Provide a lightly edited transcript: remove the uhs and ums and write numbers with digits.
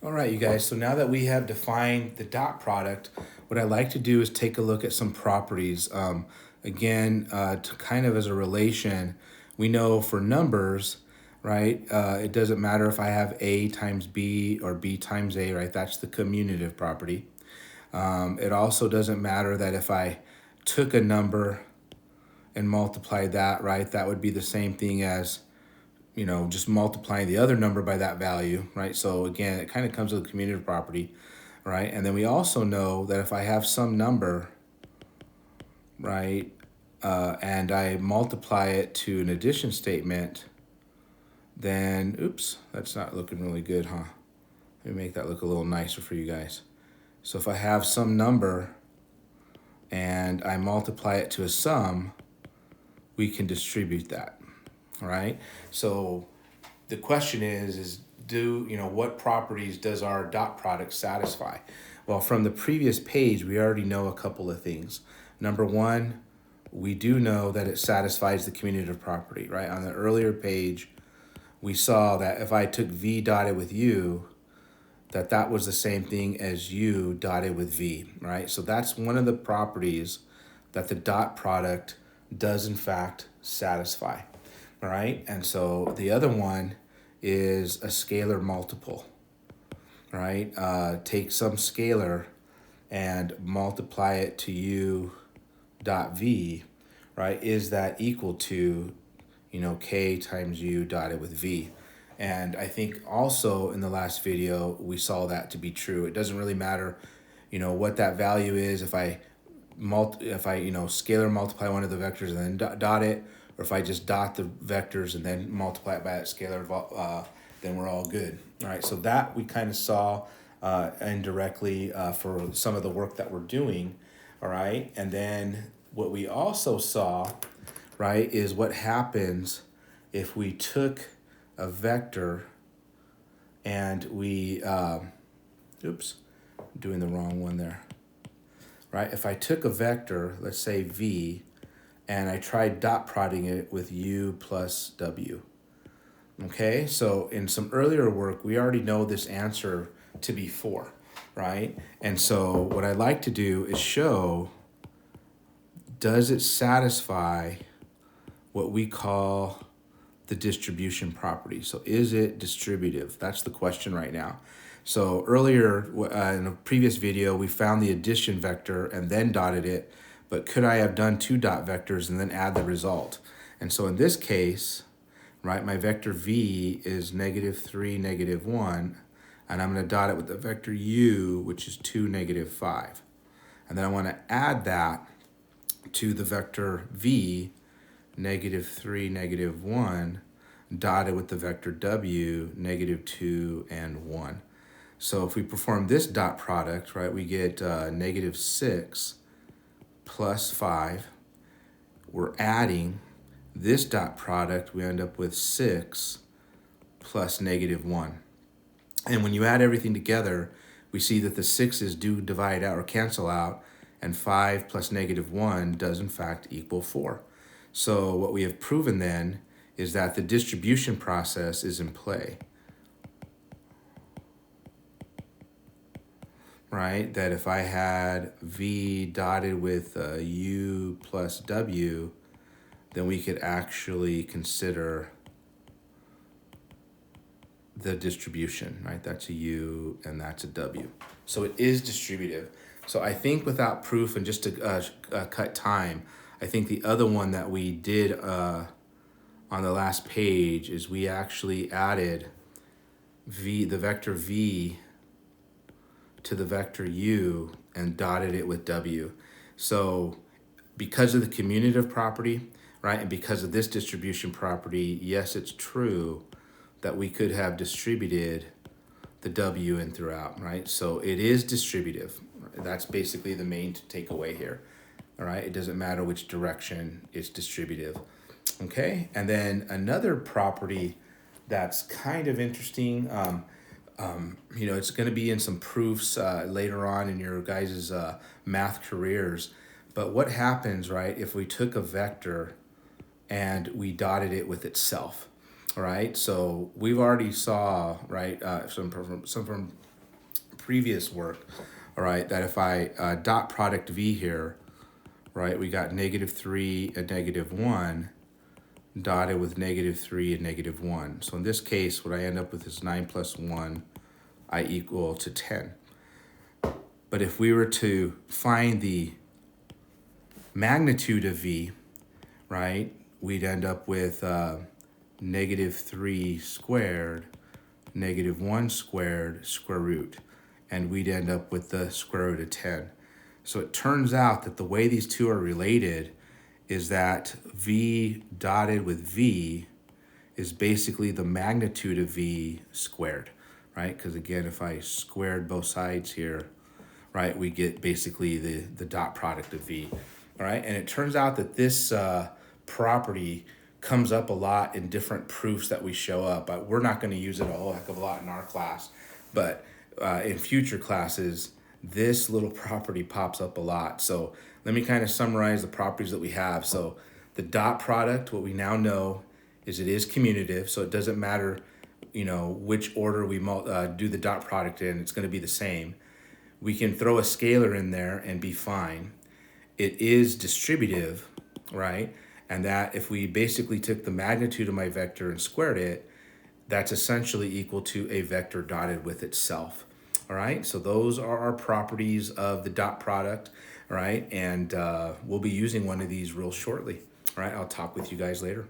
All right, you guys, so now that we have defined the dot product, what I like to do is take a look at some properties. To kind of as a relation, we know for numbers, right, it doesn't matter if I have A times B or B times A, right? That's the commutative property. It also doesn't matter that if I took a number and multiplied that, right, that would be the same thing as just multiplying the other number by that value, right? So again, it kind of comes with a commutative property, right? And then we also know that if I have some number, right, and I multiply it to an addition statement, then, oops, that's not looking really good, huh? Let me make that look a little nicer for you guys. So if I have some number and I multiply it to a sum, we can distribute that, all right? So the question is what properties does our dot product satisfy? Well, from the previous page, we already know a couple of things. Number one, we do know that it satisfies the commutative property, right? On the earlier page, we saw that if I took V dotted with U, that was the same thing as U dotted with V, right? So that's one of the properties that the dot product does in fact satisfy, all right? And so the other one is a scalar multiple, right? Take some scalar and multiply it to U dot V, right? Is that equal to, K times U dotted with V? And I think also in the last video, we saw that to be true. It doesn't really matter, what that value is. If I scalar multiply one of the vectors and then dot it, or if I just dot the vectors and then multiply it by that scalar, then we're all good. All right, so that we kind of saw indirectly for some of the work that we're doing, all right? And then what we also saw, right, is what happens if we took a vector and we, oops, I'm doing the wrong one there, right? If I took a vector, let's say V, and I tried dot prodding it with U plus W, okay? So in some earlier work, we already know this answer to be 4, right? And so what I like to do is show, does it satisfy what we call the distribution property? So is it distributive? That's the question right now. So earlier in a previous video, we found the addition vector and then dotted it, but could I have done 2 dot vectors and then add the result? And so in this case, right, my vector V is -3, -1, and I'm gonna dot it with the vector U, which is 2, -5. And then I wanna add that to the vector V, -3, -1, dotted with the vector W, -2 and 1. So if we perform this dot product, right, we get -6 plus 5. We're adding this dot product, we end up with 6 plus -1. And when you add everything together, we see that the 6's do divide out or cancel out, and 5 plus -1 does in fact equal 4. So what we have proven then is that the distribution process is in play, right? That if I had V dotted with U plus W, then we could actually consider the distribution, right? That's a U and that's a W. So it is distributive. So I think without proof and just to cut time, I think the other one that we did on the last page is we actually added the vector V to the vector U and dotted it with W. So because of the commutative property, right, and because of this distribution property, yes, it's true that we could have distributed the W in throughout, right? So it is distributive. That's basically the main takeaway here, all right? It doesn't matter which direction, it's distributive, okay? And then another property that's kind of interesting, it's going to be in some proofs later on in your guys' math careers, but what happens, right, if we took a vector and we dotted it with itself? All right, so we've already saw, right, some from previous work, all right, that if I dot product V here, right, we got -3 and -1 dotted with -3 and -1. So in this case, what I end up with is 9 plus 1, I equal to 10. But if we were to find the magnitude of V, right, we'd end up with -3 squared, -1 squared, square root. And we'd end up with the square root of 10. So it turns out that the way these two are related is that V dotted with V is basically the magnitude of V squared, right? Because again, if I squared both sides here, right, we get basically the dot product of V, all right? And it turns out that this property comes up a lot in different proofs that we show up, but we're not going to use it a whole heck of a lot in our class. But in future classes, this little property pops up a lot. So let me kind of summarize the properties that we have. So the dot product, what we now know is it is commutative, so it doesn't matter, you know, which order we do the dot product in, it's going to be the same. We can throw a scalar in there and be fine. It is distributive, right? And that if we basically took the magnitude of my vector and squared it, that's essentially equal to a vector dotted with itself. All right, so those are our properties of the dot product, all right? And we'll be using one of these real shortly. All right, I'll talk with you guys later.